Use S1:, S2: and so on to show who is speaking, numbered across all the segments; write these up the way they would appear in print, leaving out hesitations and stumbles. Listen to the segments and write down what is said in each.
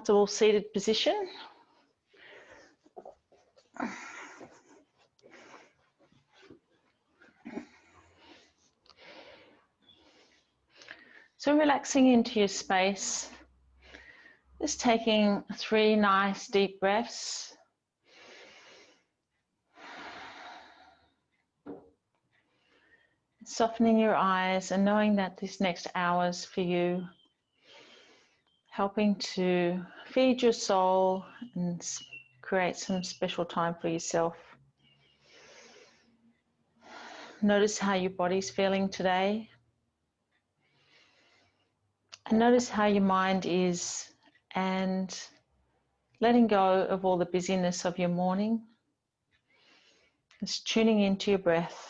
S1: comfortable seated position. So relaxing into your space, just taking 3 nice deep breaths. Softening your eyes and knowing that this next hour's for you, helping to feed your soul and create some special time for yourself. Notice how your body's feeling today. And notice how your mind is, and letting go of all the busyness of your morning. Just tuning into your breath.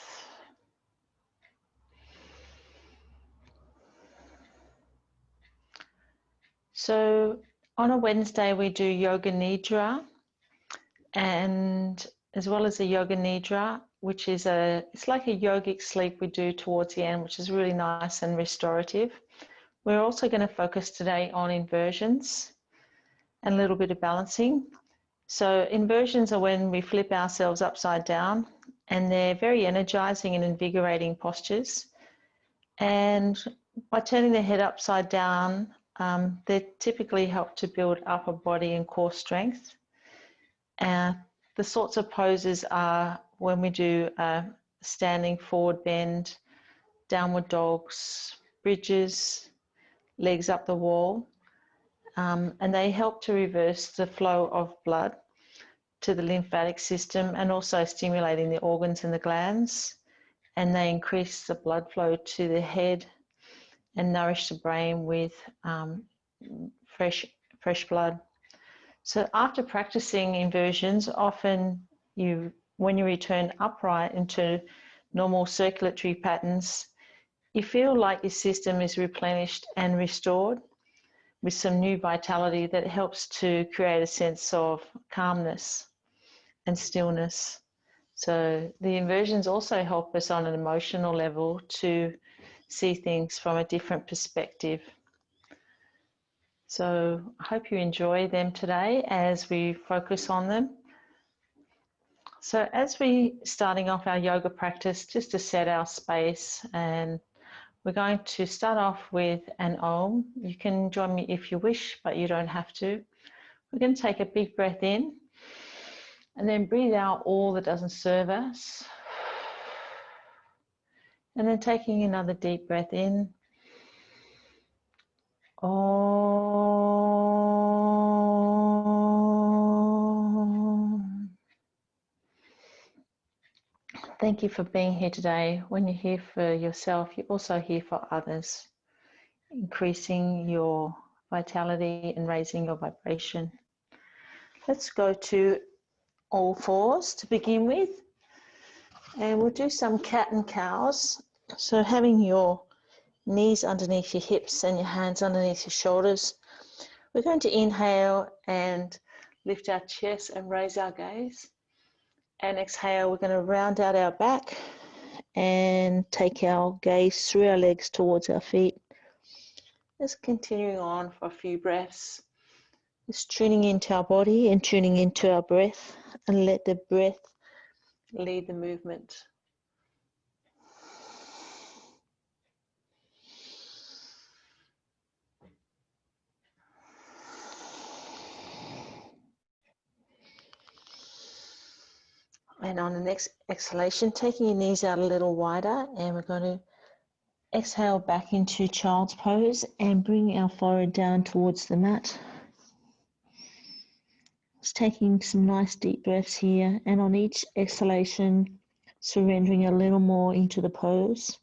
S1: So on a Wednesday we do Yoga Nidra, and as well as the Yoga Nidra, which is it's like a yogic sleep we do towards the end, which is really nice and restorative. We're also going to focus today on inversions and a little bit of balancing. So inversions are when we flip ourselves upside down, and they're very energizing and invigorating postures. And by turning the head upside down, they typically help to build upper body and core strength. The sorts of poses are when we do standing forward bend, downward dogs, bridges, legs up the wall, and they help to reverse the flow of blood to the lymphatic system, and also stimulating the organs and the glands, and they increase the blood flow to the head and nourish the brain with fresh blood. So after practicing inversions, often when you return upright into normal circulatory patterns, you feel like your system is replenished and restored with some new vitality that helps to create a sense of calmness and stillness. So the inversions also help us on an emotional level to see things from a different perspective. So I hope you enjoy them today as we focus on them. So as we starting off our yoga practice, just to set our space, and we're going to start off with an Om. You can join me if you wish, but you don't have to. We're going to take a big breath in and then breathe out all that doesn't serve us. And then taking another deep breath in. Om. Thank you for being here today. When you're here for yourself, you're also here for others, increasing your vitality and raising your vibration. Let's go to all fours to begin with, and we'll do some cat and cows. So having your knees underneath your hips and your hands underneath your shoulders. We're going to inhale and lift our chest and raise our gaze. And exhale, we're going to round out our back and take our gaze through our legs towards our feet. Just continuing on for a few breaths. Just tuning into our body and tuning into our breath, and let the breath lead the movement. And on the next exhalation, taking your knees out a little wider, and we're going to exhale back into child's pose and bring our forehead down towards the mat. Just taking some nice deep breaths here, and on each exhalation, surrendering a little more into the pose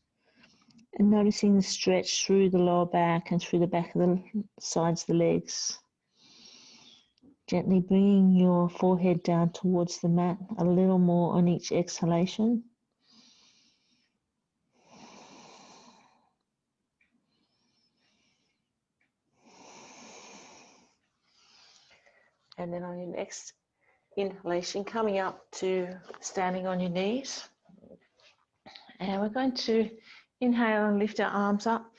S1: and noticing the stretch through the lower back and through the back of the sides of the legs. Gently bringing your forehead down towards the mat a little more on each exhalation. And then on your next inhalation, coming up to standing on your knees. And we're going to inhale and lift our arms up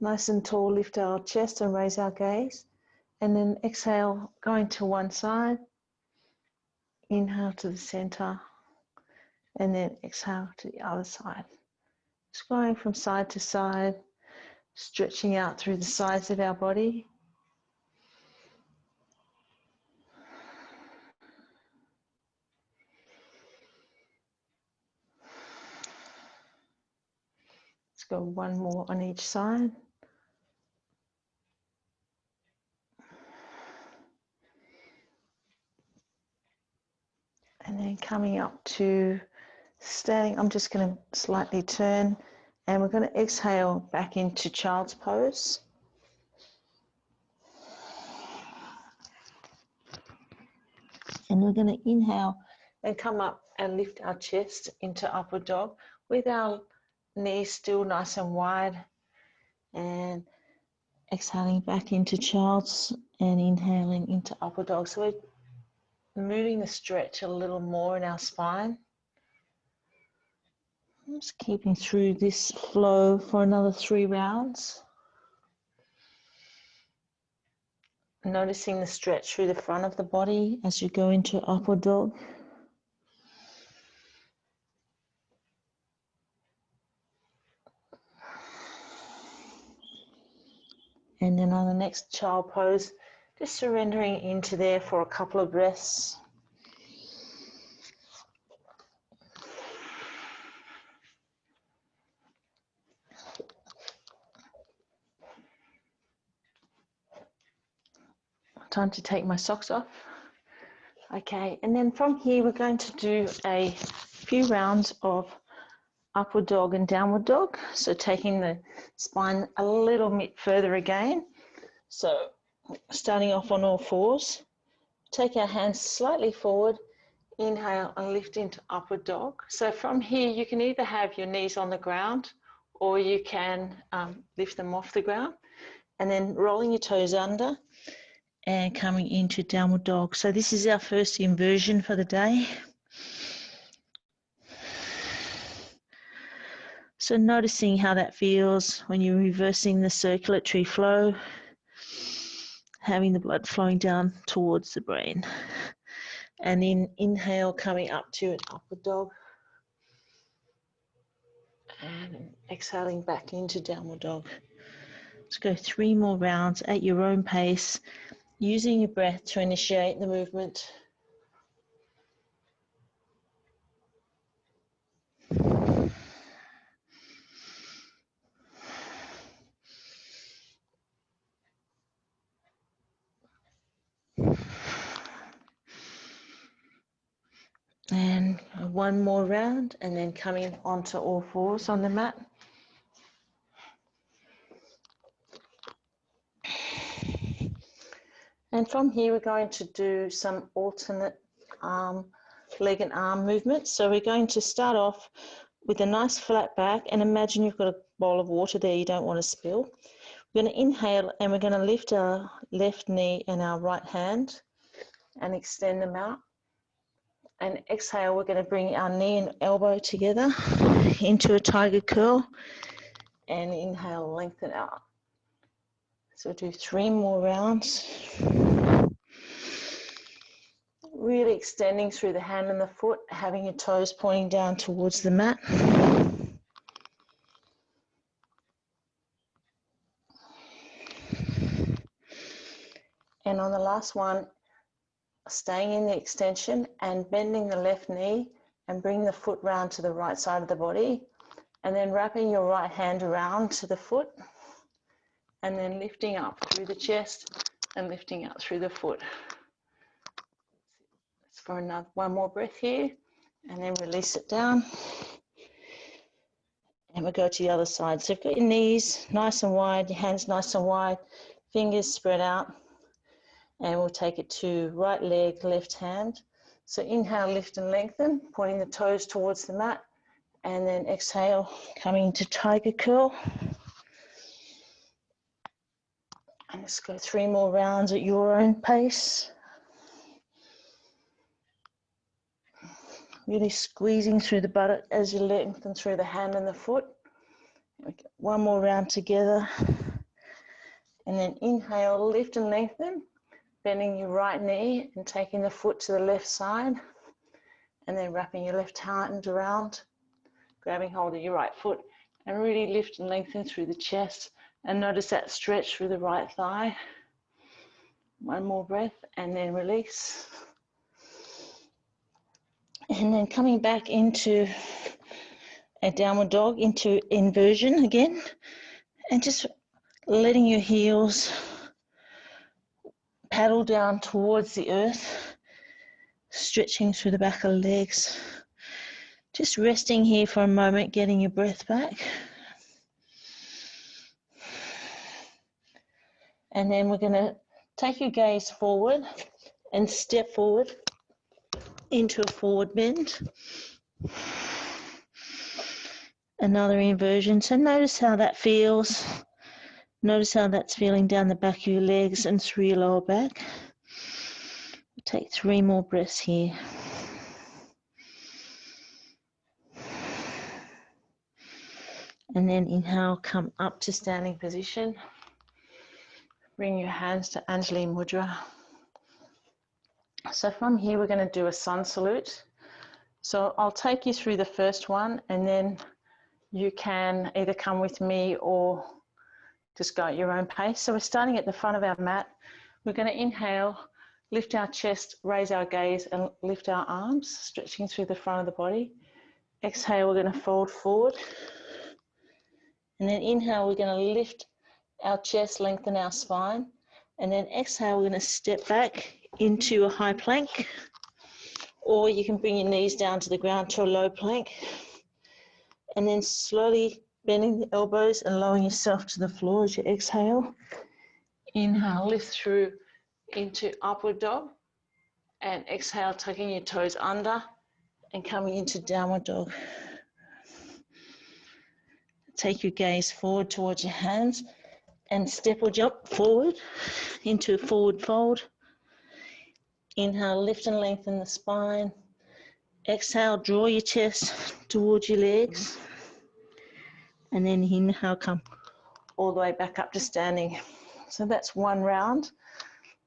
S1: nice and tall, lift our chest and raise our gaze. And then exhale, going to one side. Inhale to the center. And then exhale to the other side. Just going from side to side, stretching out through the sides of our body. Let's go one more on each side. And then coming up to standing, I'm just going to slightly turn, and we're going to exhale back into child's pose. And we're going to inhale and come up and lift our chest into upward dog with our knees still nice and wide, and exhaling back into child's and inhaling into upward dog. So we're moving the stretch a little more in our spine. Just keeping through this flow for another 3 rounds. Noticing the stretch through the front of the body as you go into upward dog. And then on the next child pose, just surrendering into there for a couple of breaths. Time to take my socks off. Okay, and then from here we're going to do a few rounds of upward dog and downward dog. So taking the spine a little bit further again. So starting off on all fours, take our hands slightly forward, inhale and lift into upward dog. So from here you can either have your knees on the ground or you can lift them off the ground, and then rolling your toes under and coming into downward dog. So this is our first inversion for the day. So noticing how that feels when you're reversing the circulatory flow, having the blood flowing down towards the brain. And then inhale, coming up to an upward dog. And exhaling back into downward dog. Let's go 3 more rounds at your own pace, using your breath to initiate the movement. And 1 more round, and then coming onto all fours on the mat. And from here, we're going to do some alternate leg and arm movements. So we're going to start off with a nice flat back, and imagine you've got a bowl of water there you don't want to spill. We're going to inhale, and we're going to lift our left knee and our right hand and extend them out. And exhale, we're going to bring our knee and elbow together into a tiger curl, and inhale, lengthen out. So we'll do 3 more rounds. Really extending through the hand and the foot, having your toes pointing down towards the mat. And on the last one, staying in the extension and bending the left knee and bring the foot round to the right side of the body, and then wrapping your right hand around to the foot, and then lifting up through the chest and lifting out through the foot. Let's go another 1 more breath here, and then release it down. And we'll go to the other side. So you've got your knees nice and wide, your hands nice and wide, fingers spread out, and we'll take it to right leg, left hand. So inhale, lift and lengthen, pointing the toes towards the mat, and then exhale, coming into tiger curl. And let's go 3 more rounds at your own pace. Really squeezing through the buttock as you lengthen through the hand and the foot. 1 more round together. And then inhale, lift and lengthen, bending your right knee and taking the foot to the left side, and then wrapping your left hand around, grabbing hold of your right foot, and really lift and lengthen through the chest, and notice that stretch through the right thigh. One more breath, and then release. And then coming back into a downward dog, into inversion again, and just letting your heels paddle down towards the earth, stretching through the back of the legs. Just resting here for a moment, getting your breath back. And then we're going to take your gaze forward and step forward into a forward bend. Another inversion. So notice how that feels. Notice how that's feeling down the back of your legs and through your lower back. Take 3 more breaths here. And then inhale, come up to standing position. Bring your hands to Anjali Mudra. So from here, we're going to do a sun salute. So I'll take you through the first one, and then you can either come with me or just go at your own pace. So we're starting at the front of our mat. We're going to inhale, lift our chest, raise our gaze, and lift our arms, stretching through the front of the body. Exhale, we're going to fold forward. And then inhale, we're going to lift our chest, lengthen our spine. And then exhale, we're going to step back into a high plank. Or you can bring your knees down to the ground to a low plank. And then slowly bending the elbows and lowering yourself to the floor as you exhale. Inhale, lift through into upward dog. And exhale, tucking your toes under and coming into downward dog. Take your gaze forward towards your hands and step or jump forward into a forward fold. Inhale, lift and lengthen the spine. Exhale, draw your chest towards your legs. And then inhale, come all the way back up to standing. So that's 1 round.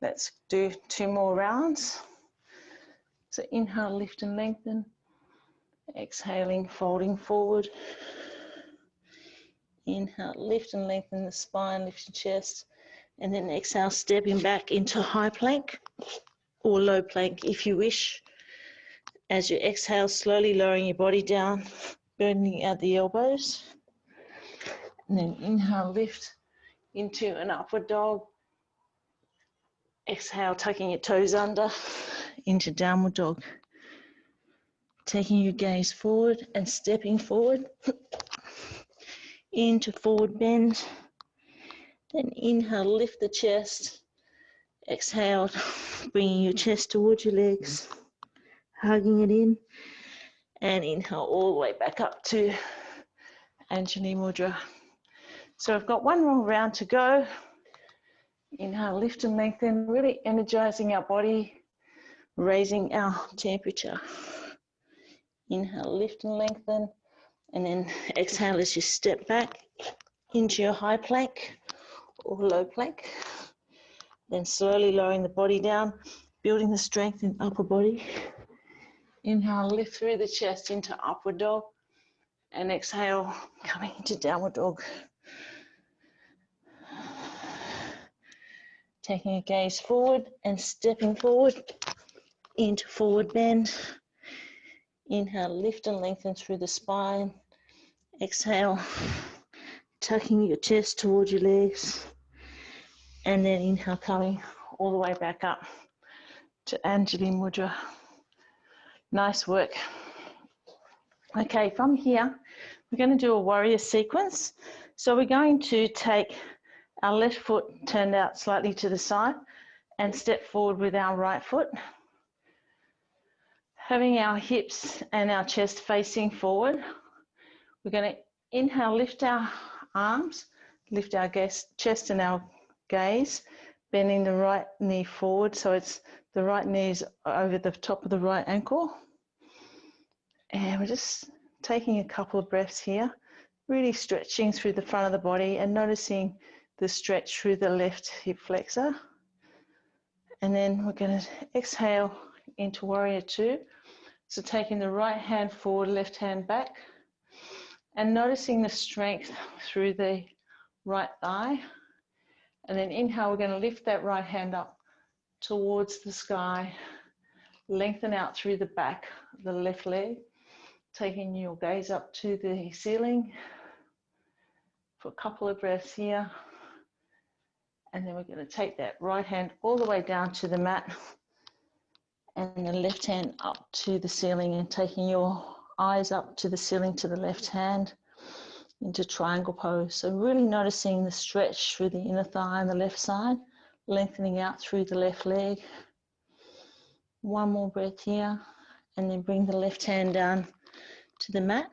S1: Let's do 2 more rounds. So inhale, lift and lengthen. Exhaling, folding forward. Inhale, lift and lengthen the spine, lift your chest. And then exhale, stepping back into high plank or low plank if you wish. As you exhale, slowly lowering your body down, bending at the elbows. And then inhale, lift into an upward dog. Exhale, tucking your toes under into downward dog. Taking your gaze forward and stepping forward into forward bend. Then inhale, lift the chest. Exhale, bringing your chest towards your legs, hugging it in. And inhale all the way back up to Anjali Mudra. So I've got 1 more round to go. Inhale, lift and lengthen, really energizing our body, raising our temperature. Inhale, lift and lengthen, and then exhale as you step back into your high plank or low plank. Then slowly lowering the body down, building the strength in upper body. Inhale, lift through the chest into upward dog, and exhale, coming into downward dog. Taking a gaze forward and stepping forward into forward bend. Inhale, lift and lengthen through the spine. Exhale, tucking your chest towards your legs. And then inhale, coming all the way back up to Anjali Mudra. Nice work. Okay, from here, we're going to do a warrior sequence. So we're going to take our left foot turned out slightly to the side and step forward with our right foot. Having our hips and our chest facing forward, we're going to inhale, lift our arms, lift our chest and our gaze, bending the right knee forward so it's the right knee is over the top of the right ankle. And we're just taking a couple of breaths here, really stretching through the front of the body and noticing the stretch through the left hip flexor. And then we're going to exhale into warrior two. So taking the right hand forward, left hand back, and noticing the strength through the right thigh. And then inhale, we're going to lift that right hand up towards the sky, lengthen out through the back of the left leg, taking your gaze up to the ceiling for a couple of breaths here. And then we're going to take that right hand all the way down to the mat and the left hand up to the ceiling, and taking your eyes up to the ceiling to the left hand into triangle pose. So really noticing the stretch through the inner thigh on the left side, lengthening out through the left leg. One more breath here, and then bring the left hand down to the mat.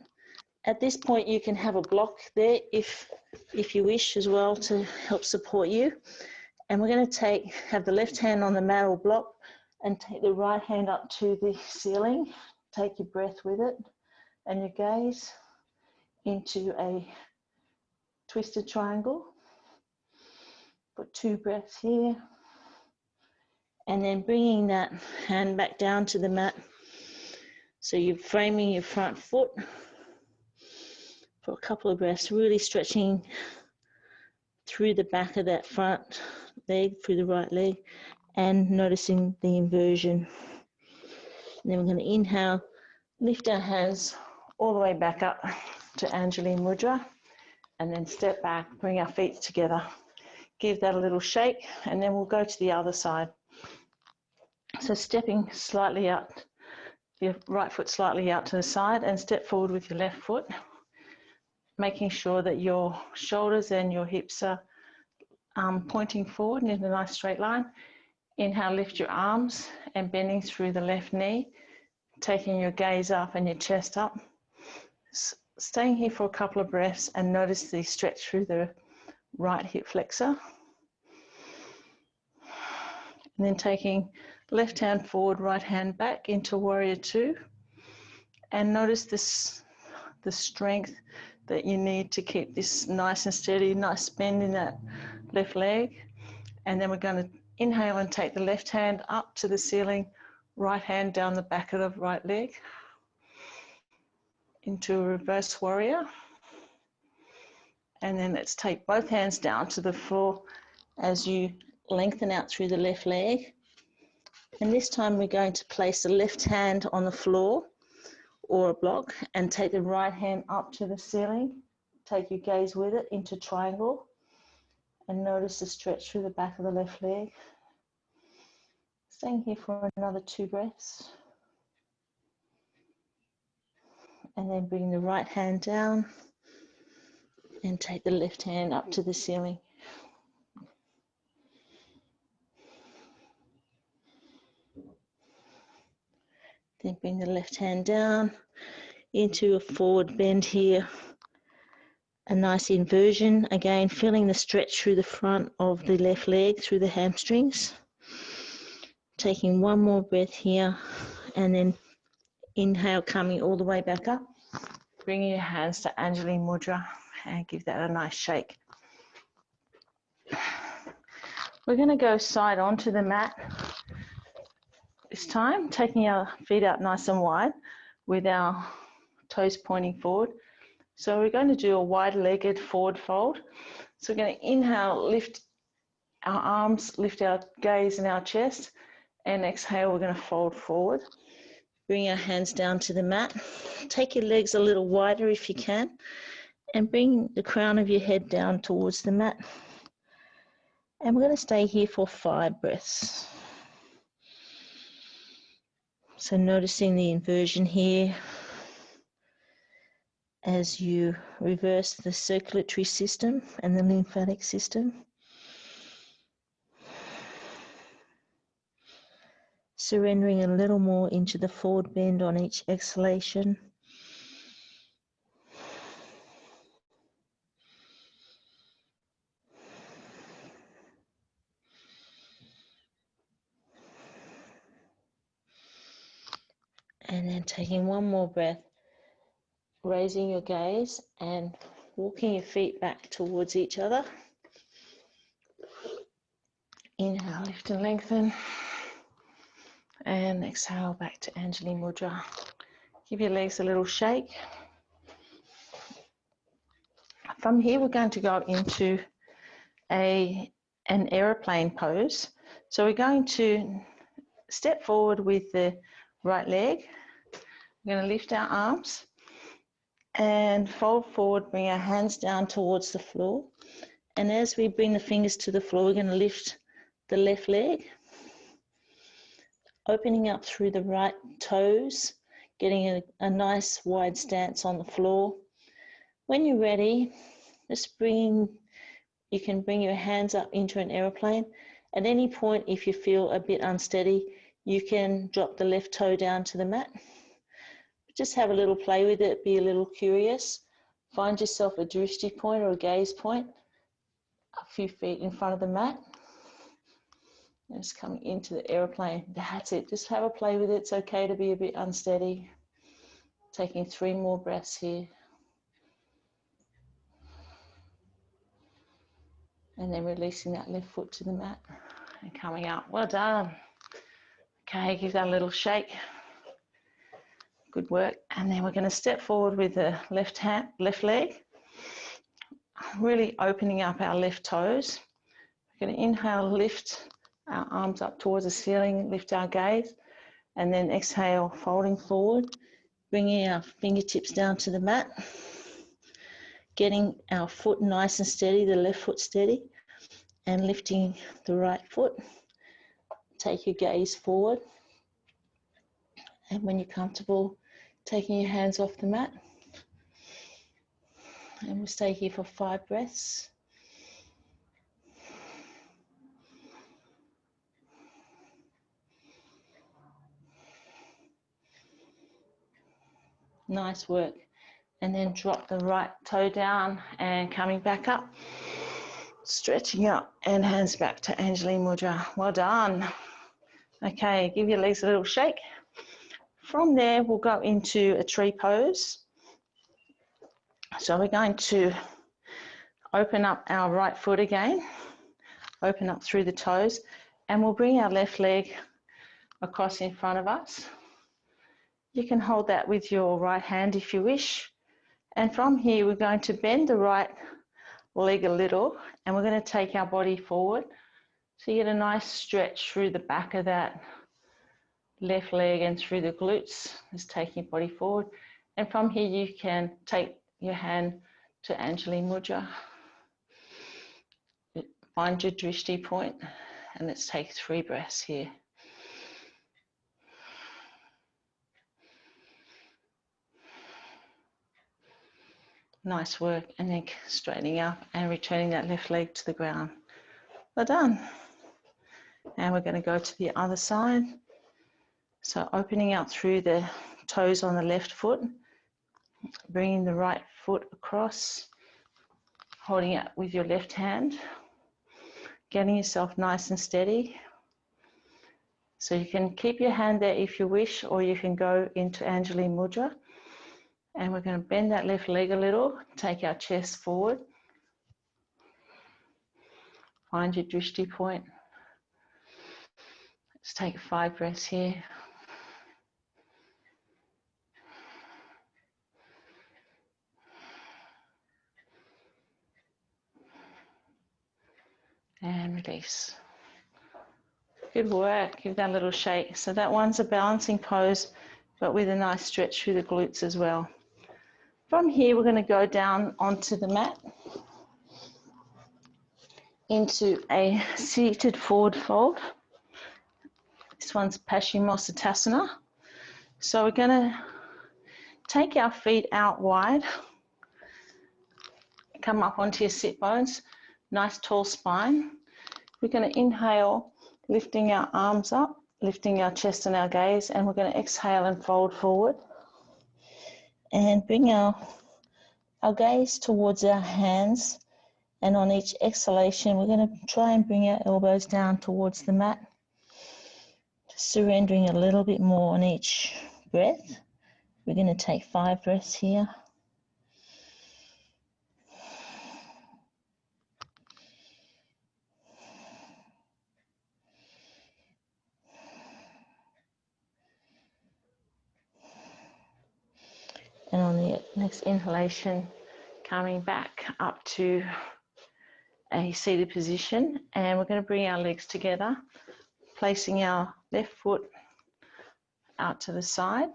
S1: At this point, you can have a block there if you wish as well to help support you. And we're going to have the left hand on the mat or block and take the right hand up to the ceiling. Take your breath with it and your gaze into a twisted triangle. Put 2 breaths here. And then bringing that hand back down to the mat. So you're framing your front foot for a couple of breaths, really stretching through the back of that front leg, through the right leg, and noticing the inversion. And then we're going to inhale, lift our hands all the way back up to Anjali Mudra, and then step back, bring our feet together. Give that a little shake, and then we'll go to the other side. So stepping slightly out, your right foot slightly out to the side, and step forward with your left foot, making sure that your shoulders and your hips are pointing forward in a nice straight line. Inhale, lift your arms and bending through the left knee, taking your gaze up and your chest up. Staying here for a couple of breaths and notice the stretch through the right hip flexor. And then taking left hand forward, right hand back into warrior two. And notice the strength that you need to keep this nice and steady, nice bend in that left leg. And then we're going to inhale and take the left hand up to the ceiling, right hand down the back of the right leg into a reverse warrior. And then let's take both hands down to the floor as you lengthen out through the left leg. And this time we're going to place the left hand on the floor or a block and take the right hand up to the ceiling. Take your gaze with it into triangle and notice the stretch through the back of the left leg. Staying here for another 2 breaths. And then bring the right hand down and take the left hand up to the ceiling. Then bring the left hand down into a forward bend here. A nice inversion, again feeling the stretch through the front of the left leg, through the hamstrings. Taking one more breath here and then inhale, coming all the way back up. Bringing your hands to Anjali Mudra and give that a nice shake. We're going to go side onto the mat this time, taking our feet out nice and wide with our toes pointing forward. So we're going to do a wide-legged forward fold. So we're going to inhale, lift our arms, lift our gaze and our chest, and exhale, we're going to fold forward. Bring our hands down to the mat. Take your legs a little wider if you can, and bring the crown of your head down towards the mat. And we're going to stay here for 5 breaths. So noticing the inversion here as you reverse the circulatory system and the lymphatic system. Surrendering a little more into the forward bend on each exhalation. And then taking one more breath, raising your gaze and walking your feet back towards each other. Inhale lift and lengthen. And exhale back to Anjali Mudra. Give your legs a little shake. From here, we're going to go into an aeroplane pose. So we're going to step forward with the right leg. We're going to lift our arms and fold forward, bring our hands down towards the floor. And as we bring the fingers to the floor, we're going to lift the left leg, opening up through the right toes, getting a nice wide stance on the floor. When you're ready, you can bring your hands up into an aeroplane. At any point, if you feel a bit unsteady, you can drop the left toe down to the mat. Just have a little play with it, be a little curious. Find yourself a drishti point or a gaze point a few feet in front of the mat. And just coming into the aeroplane. That's it. Just have a play with it. It's okay to be a bit unsteady. Taking 3 more breaths here. And then releasing that left foot to the mat and coming up. Well done. Okay, give that a little shake. Good work. And then we're going to step forward with the left leg, really opening up our left toes. We're going to inhale, lift our arms up towards the ceiling, lift our gaze, and then exhale, folding forward, bringing our fingertips down to the mat, getting our foot nice and steady, the left foot steady, and lifting the right foot. Take your gaze forward, and when you're comfortable, taking your hands off the mat. And we'll stay here for 5 breaths. Nice work. And then drop the right toe down and coming back up. Stretching up and hands back to Anjali Mudra. Well done. Okay, give your legs a little shake. From there, we'll go into a tree pose. So we're going to open up our right foot again, open up through the toes, and we'll bring our left leg across in front of us. You can hold that with your right hand if you wish. And from here, we're going to bend the right leg a little, and we're going to take our body forward. So you get a nice stretch through the back of that left leg and through the glutes. Just taking your body forward. And from here, you can take your hand to Anjali Mudra. Find your drishti point, and let's take 3 breaths here. Nice work. And then straightening up and returning that left leg to the ground. Well done. And we're going to go to the other side. So opening out through the toes on the left foot, bringing the right foot across, holding it with your left hand, getting yourself nice and steady. So you can keep your hand there if you wish, or you can go into Anjali Mudra. And we're going to bend that left leg a little, take our chest forward. Find your drishti point. Let's take 5 breaths here. And release. Good work. Give that a little shake. So that one's a balancing pose, but with a nice stretch through the glutes as well. From here, we're going to go down onto the mat into a seated forward fold. This one's Paschimottanasana. So we're going to take our feet out wide, come up onto your sit bones, nice tall spine. We're going to inhale, lifting our arms up, lifting our chest and our gaze, and we're going to exhale and fold forward. And bring our gaze towards our hands, and on each exhalation, we're going to try and bring our elbows down towards the mat. Just surrendering a little bit more on each breath. We're going to take 5 breaths here. And on the next inhalation, coming back up to a seated position, and we're going to bring our legs together, placing our left foot out to the side,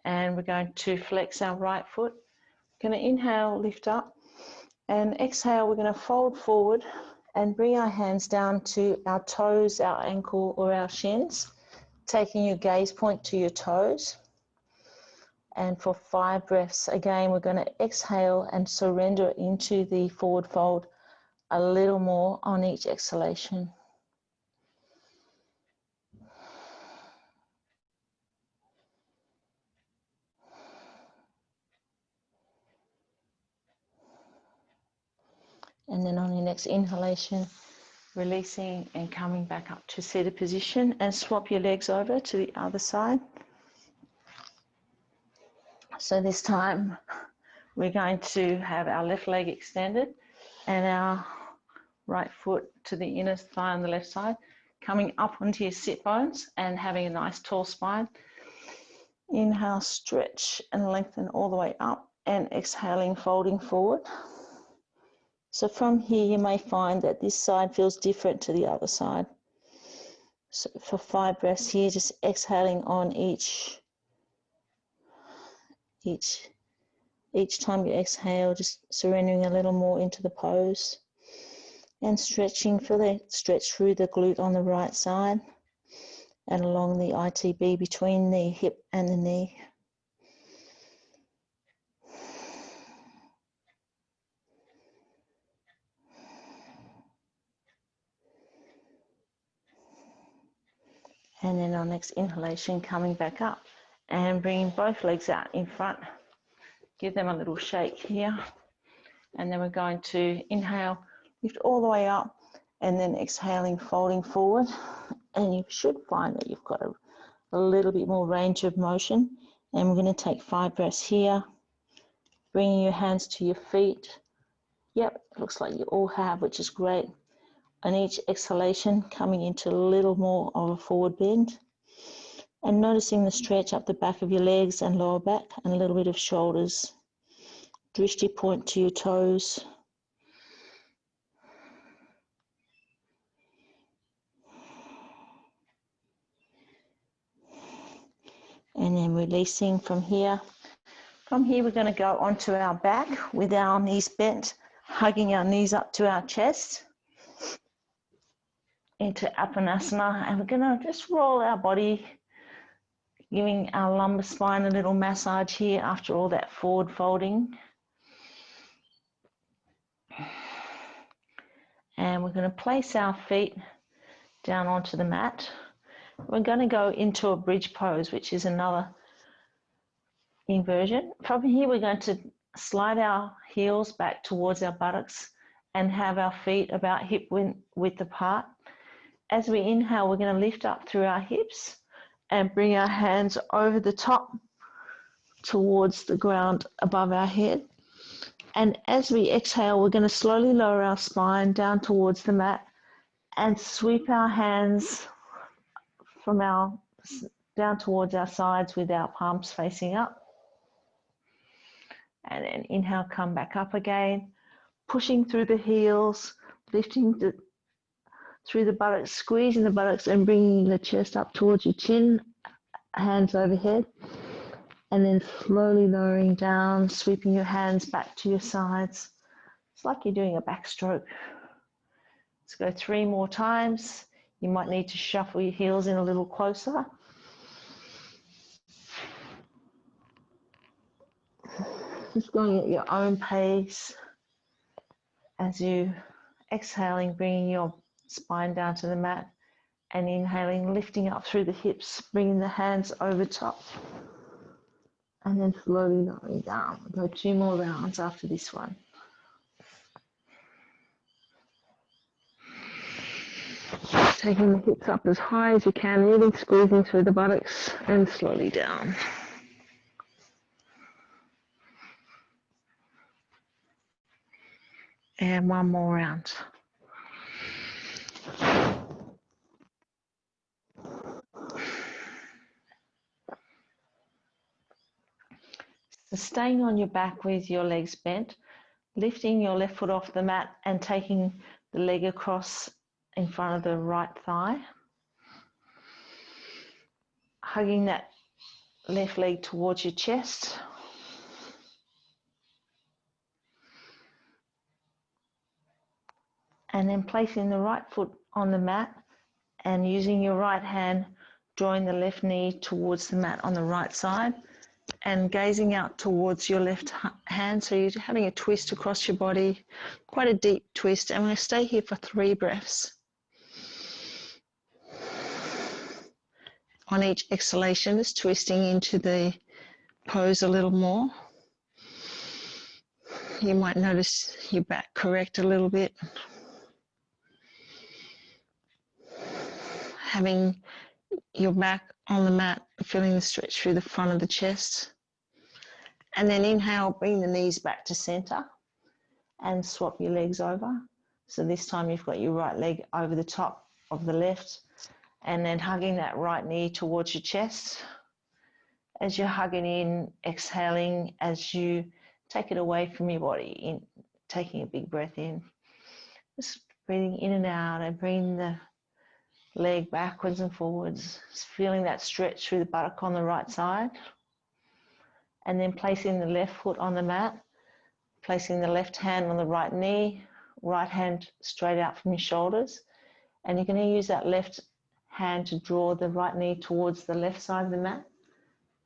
S1: and we're going to flex our right foot. Going to inhale, lift up, and exhale, we're going to fold forward and bring our hands down to our toes, our ankle or our shins, taking your gaze point to your toes. And for 5 breaths, again, we're going to exhale and surrender into the forward fold a little more on each exhalation. And then on your next inhalation, releasing and coming back up to seated position, and swap your legs over to the other side. So this time we're going to have our left leg extended and our right foot to the inner thigh on the left side, coming up onto your sit bones and having a nice tall spine. Inhale, stretch and lengthen all the way up, and exhaling, folding forward. So from here you may find that this side feels different to the other side. So for 5 breaths here, just exhaling on each time you exhale, just surrendering a little more into the pose and stretching for the stretch through the glute on the right side and along the ITB between the hip and the knee. And then on next inhalation, coming back up and bringing both legs out in front. Give them a little shake here. And then we're going to inhale, lift all the way up, and then exhaling, folding forward. And you should find that you've got a little bit more range of motion. And we're going to take 5 breaths here, bringing your hands to your feet. Yep, looks like you all have, which is great. On each exhalation, coming into a little more of a forward bend. And noticing the stretch up the back of your legs and lower back, and a little bit of shoulders. Drishti point to your toes. And then releasing from here. From here, we're going to go onto our back with our knees bent, hugging our knees up to our chest into Apanasana. And we're going to just roll our body, giving our lumbar spine a little massage here after all that forward folding. And we're going to place our feet down onto the mat. We're going to go into a bridge pose, which is another inversion. From here, we're going to slide our heels back towards our buttocks and have our feet about hip width apart. As we inhale, we're going to lift up through our hips and bring our hands over the top towards the ground above our head. And as we exhale, we're going to slowly lower our spine down towards the mat and sweep our hands from down towards our sides with our palms facing up. And then inhale, come back up again, pushing through the heels, lifting through the buttocks, squeezing the buttocks and bringing the chest up towards your chin, hands overhead. And then slowly lowering down, sweeping your hands back to your sides. It's like you're doing a backstroke. Let's go 3 more times. You might need to shuffle your heels in a little closer. Just going at your own pace as you exhaling, bringing your spine down to the mat, and inhaling, lifting up through the hips, bringing the hands over top. And then slowly lowering down. We'll go 2 more rounds after this one. Taking the hips up as high as you can, really squeezing through the buttocks and slowly down. And 1 more round. So staying on your back with your legs bent, lifting your left foot off the mat and taking the leg across in front of the right thigh. Hugging that left leg towards your chest. And then placing the right foot on the mat and using your right hand, drawing the left knee towards the mat on the right side and gazing out towards your left hand. So you're having a twist across your body, quite a deep twist. And we're going to stay here for 3 breaths. On each exhalation, just twisting into the pose a little more. You might notice your back correct a little bit. Having your back on the mat, feeling the stretch through the front of the chest. And then inhale, bring the knees back to center and swap your legs over. So this time you've got your right leg over the top of the left and then hugging that right knee towards your chest. As you're hugging in, exhaling as you take it away from your body, taking a big breath in. Just breathing in and out and bringing the leg backwards and forwards, just feeling that stretch through the buttock on the right side. And then placing the left foot on the mat, placing the left hand on the right knee, right hand straight out from your shoulders. And you're going to use that left hand to draw the right knee towards the left side of the mat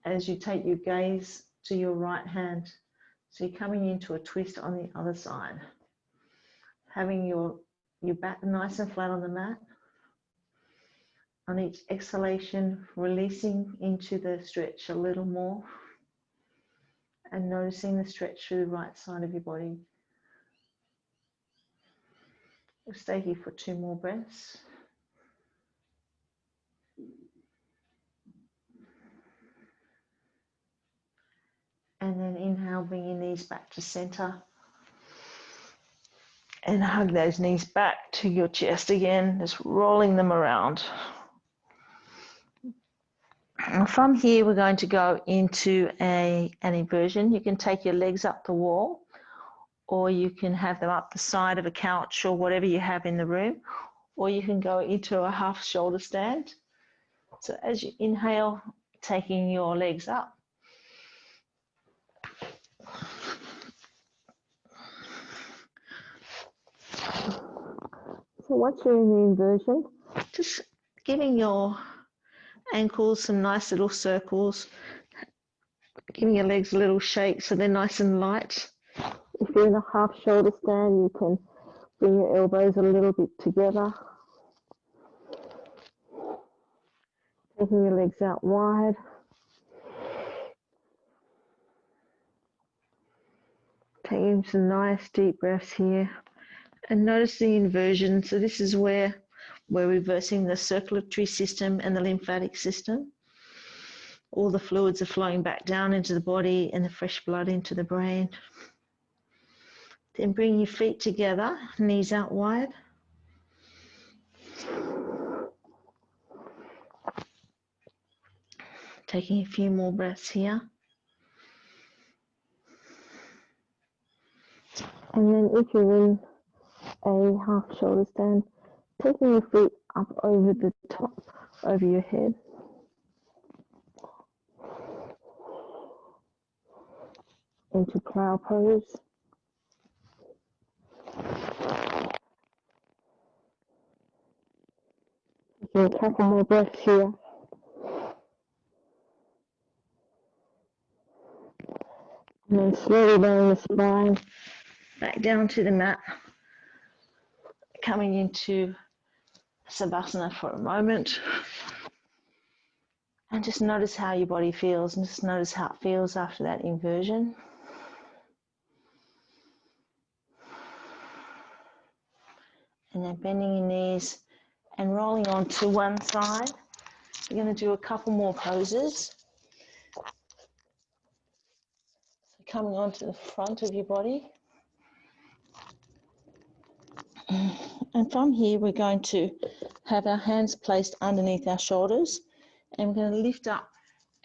S1: as you take your gaze to your right hand. So you're coming into a twist on the other side. Having your back nice and flat on the mat. On each exhalation, releasing into the stretch a little more and noticing the stretch through the right side of your body. We'll stay here for 2 more breaths. And then inhale, bring your knees back to center. And hug those knees back to your chest again, just rolling them around. And from here, we're going to go into an inversion. You can take your legs up the wall, or you can have them up the side of a couch or whatever you have in the room, or you can go into a half shoulder stand. So as you inhale, taking your legs up. So once you're in the inversion, just giving your ankles some nice little circles, giving your legs a little shake so they're nice and light. If you're in a half shoulder stand, you can bring your elbows a little bit together. Taking your legs out wide. Taking some nice deep breaths here. And notice the inversion. So this is where we're reversing the circulatory system and the lymphatic system. All the fluids are flowing back down into the body and the fresh blood into the brain. Then bring your feet together, knees out wide. Taking a few more breaths here. And then if you're in a half shoulder stand, taking your feet up over the top, over your head. Into plow pose. Taking a couple more breaths here. And then slowly lowering the spine back down to the mat. Coming into Savasana for a moment. And just notice how your body feels, and just notice how it feels after that inversion. And then bending your knees and rolling onto one side. You're going to do a couple more poses. So coming onto the front of your body. And from here, we're going to have our hands placed underneath our shoulders. And we're going to lift up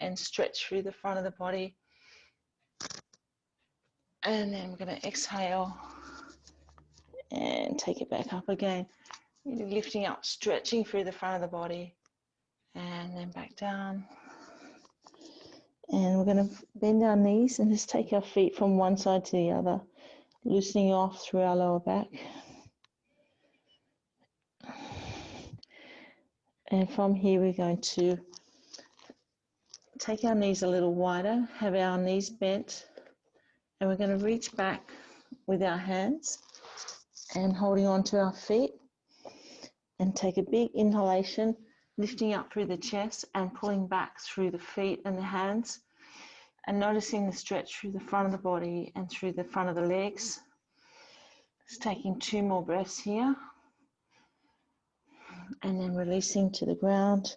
S1: and stretch through the front of the body. And then we're going to exhale and take it back up again. Really lifting up, stretching through the front of the body, and then back down. And we're going to bend our knees and just take our feet from one side to the other, loosening off through our lower back. And from here we're going to take our knees a little wider, have our knees bent, and we're going to reach back with our hands and holding on to our feet, and take a big inhalation, lifting up through the chest and pulling back through the feet and the hands, and noticing the stretch through the front of the body and through the front of the legs. Just taking 2 more breaths here, and then releasing to the ground,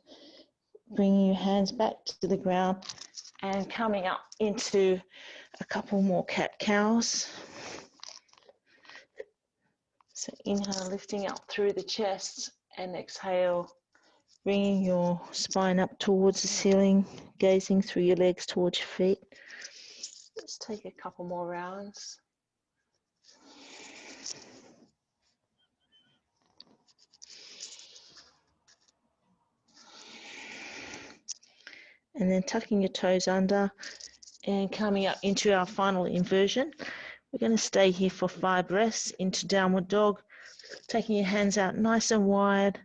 S1: bringing your hands back to the ground and coming up into a couple more cat-cows. So inhale, lifting up through the chest, and exhale, bringing your spine up towards the ceiling, gazing through your legs towards your feet. Let's take a couple more rounds. And then tucking your toes under and coming up into our final inversion. We're going to stay here for 5 breaths into downward dog, taking your hands out nice and wide,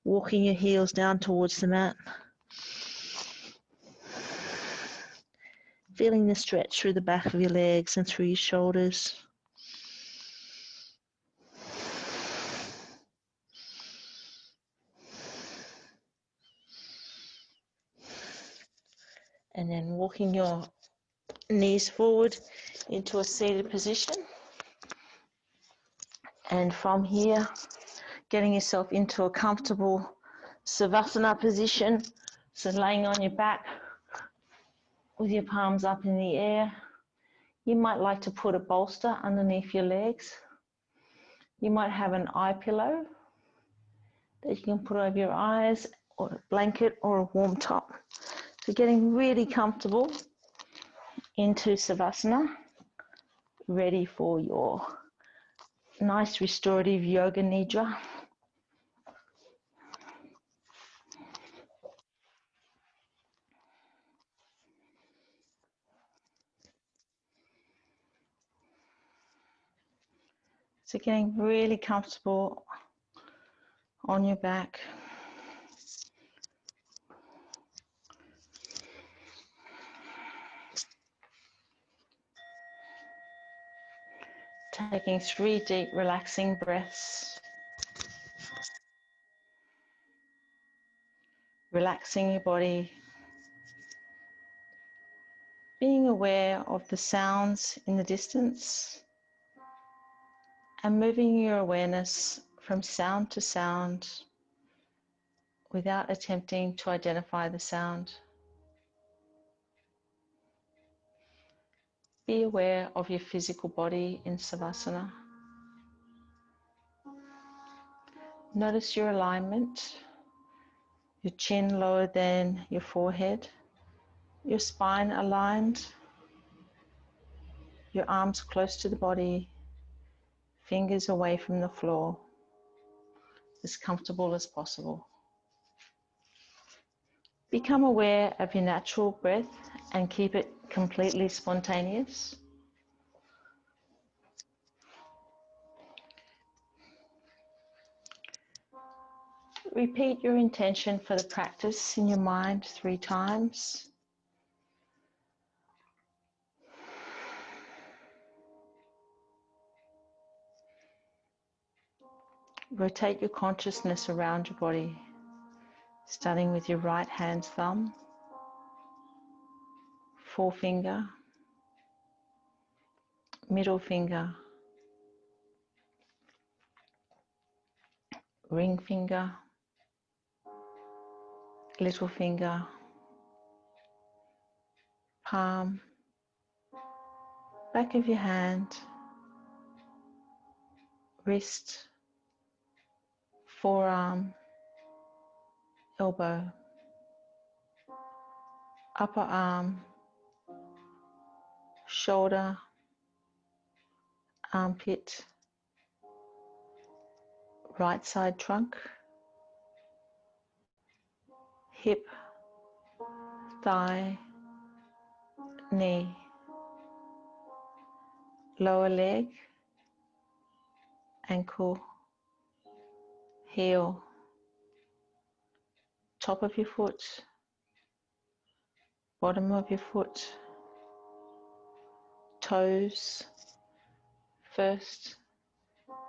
S1: walking your heels down towards the mat. Feeling the stretch through the back of your legs and through your shoulders. And then walking your knees forward into a seated position. And from here, getting yourself into a comfortable Savasana position. So laying on your back with your palms up in the air. You might like to put a bolster underneath your legs. You might have an eye pillow that you can put over your eyes, or a blanket or a warm top. So getting really comfortable into Savasana, ready for your nice restorative yoga Nidra. So getting really comfortable on your back. Taking 3 deep relaxing breaths. Relaxing your body. Being aware of the sounds in the distance. And moving your awareness from sound to sound without attempting to identify the sound. Be aware of your physical body in Savasana. Notice your alignment, your chin lower than your forehead, your spine aligned, your arms close to the body, fingers away from the floor, as comfortable as possible. Become aware of your natural breath and keep it completely spontaneous. Repeat your intention for the practice in your mind 3 times. Rotate your consciousness around your body, starting with your right hand thumb, forefinger, middle finger, ring finger, little finger, palm, back of your hand, wrist, forearm, elbow, upper arm, shoulder, armpit, right side trunk, hip, thigh, knee, lower leg, ankle, heel, top of your foot, bottom of your foot, toes, first,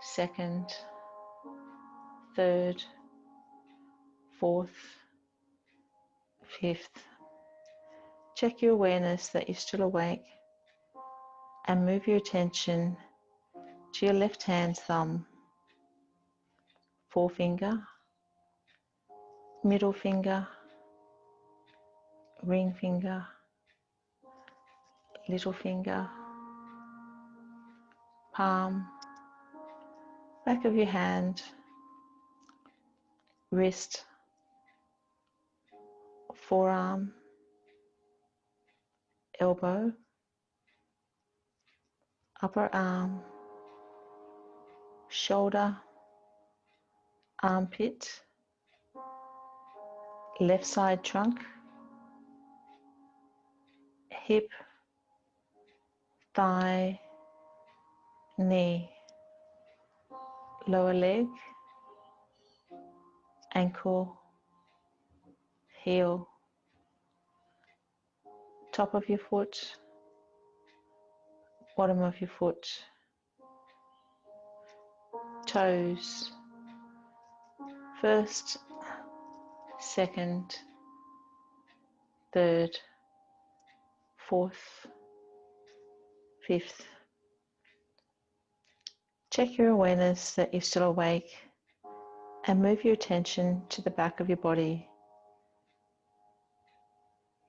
S1: second, third, fourth, fifth. Check your awareness that you're still awake and move your attention to your left hand thumb, forefinger, middle finger, ring finger, little finger, palm, back of your hand, wrist, forearm, elbow, upper arm, shoulder, armpit, left side trunk, hip, thigh, knee, lower leg, ankle, heel, top of your foot, bottom of your foot, toes, first, second, third, fourth, fifth. Check your awareness that you're still awake and move your attention to the back of your body,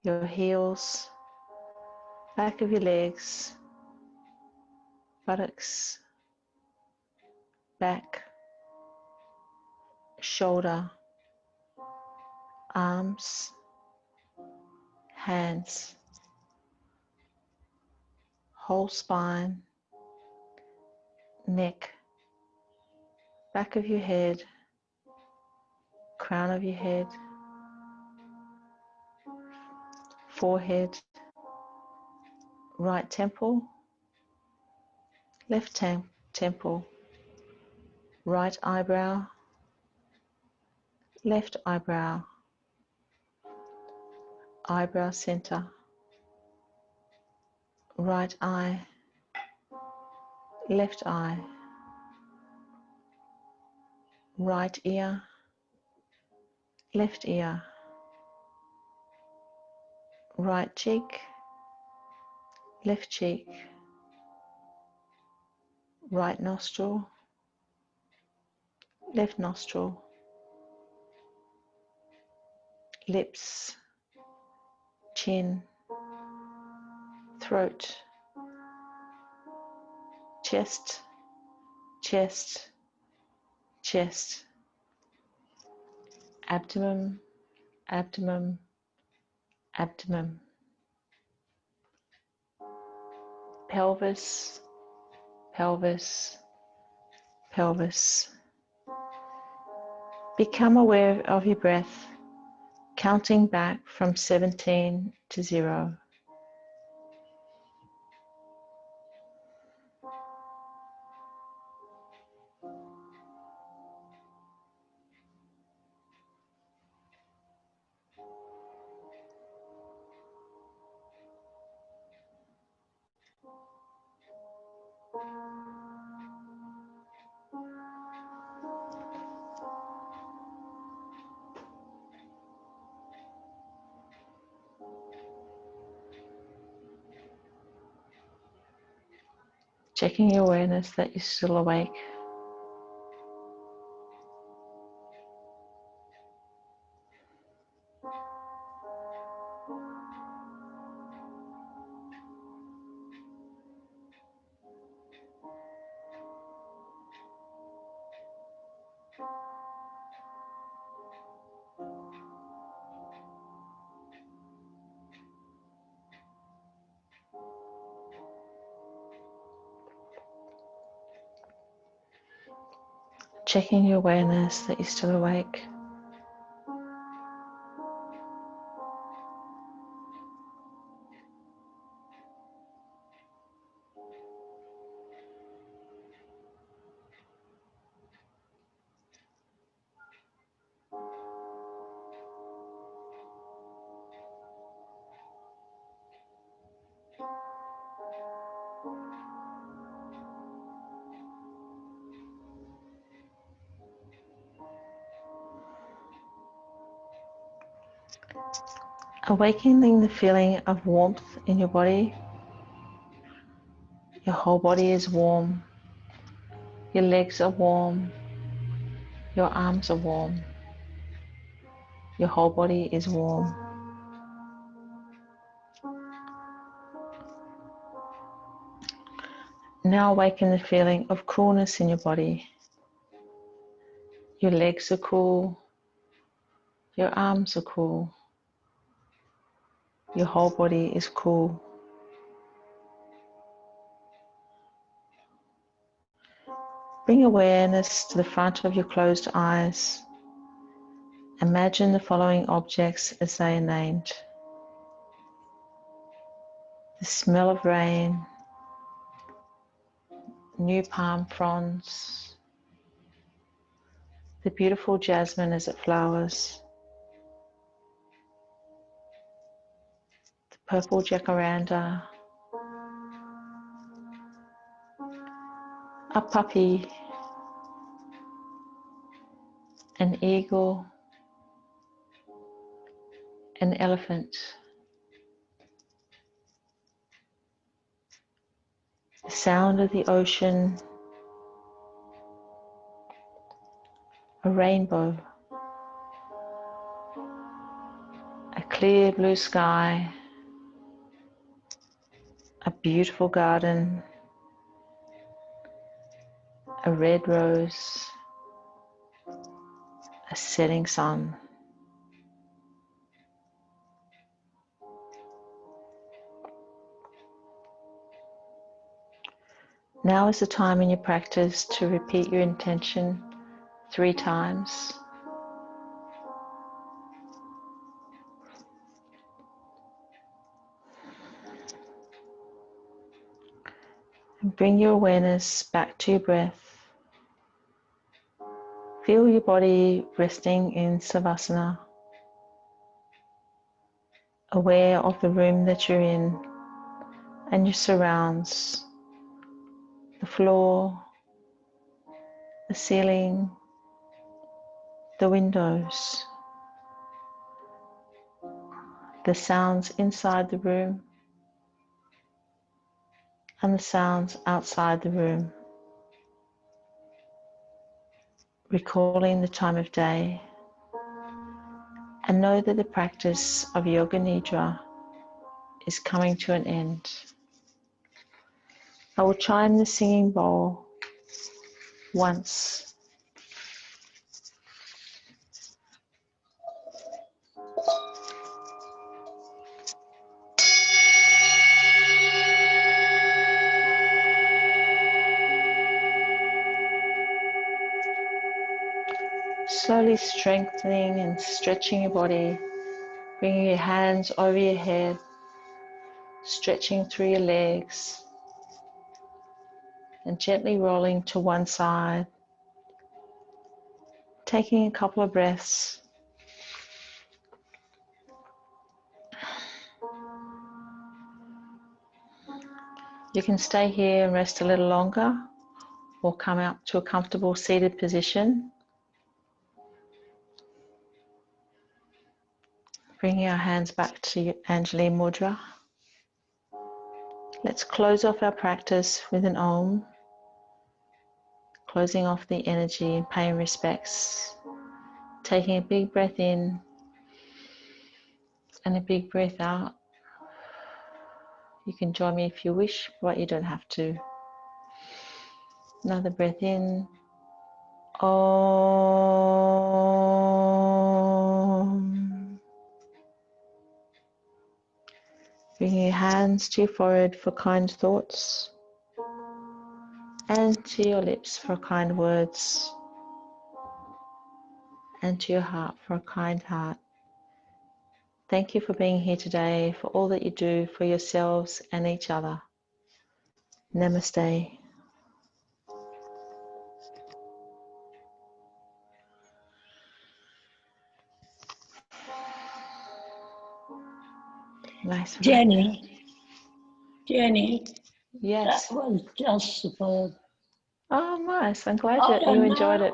S1: your heels, back of your legs, buttocks, back, shoulder, arms, hands, whole spine, neck, back of your head, crown of your head, forehead, right temple, left temple, right eyebrow, left eyebrow, eyebrow center, right eye, left eye, right ear, left ear, right cheek, left cheek, right nostril, left nostril, lips, chin, throat, chest, chest, chest, abdomen, abdomen, abdomen, pelvis, pelvis, pelvis. Become aware of your breath, counting back from 17 to 0. Checking your awareness that you're still awake. checking your awareness that you're still awake. Awakening the feeling of warmth in your body. Your whole body is warm. Your legs are warm. Your arms are warm. Your whole body is warm. Now awaken the feeling of coolness in your body. Your legs are cool. Your arms are cool. Your whole body is cool. Bring awareness to the front of your closed eyes. Imagine the following objects as they are named. The smell of rain, new palm fronds, the beautiful jasmine as it flowers, the purple jacaranda, a puppy, an eagle, an elephant, the sound of the ocean, a rainbow, a clear blue sky, a beautiful garden, a red rose, a setting sun. Now is the time in your practice to repeat your intention 3 times. And bring your awareness back to your breath. Feel your body resting in Savasana, aware of the room that you're in and your surrounds, the floor, the ceiling, the windows, the sounds inside the room and the sounds outside the room. Recalling the time of day, and know that the practice of Yoga Nidra is coming to an end. I will chime the singing bowl once. Slowly strengthening and stretching your body, bringing your hands over your head, stretching through your legs, and gently rolling to one side, taking a couple of breaths. You can stay here and rest a little longer, or come out to a comfortable seated position. Bringing our hands back to Anjali Mudra. Let's close off our practice with an Om, closing off the energy and paying respects. Taking a big breath in and a big breath out. You can join me if you wish, but you don't have to. Another breath in. Om. Bringing your hands to your forehead for kind thoughts and to your lips for kind words. and to your heart for a kind heart. Thank you for being here today, for all that you do for yourselves and each other. Namaste. Nice.
S2: Jenny,
S1: yes,
S2: that was just superb.
S1: Oh, nice. I'm glad you enjoyed it.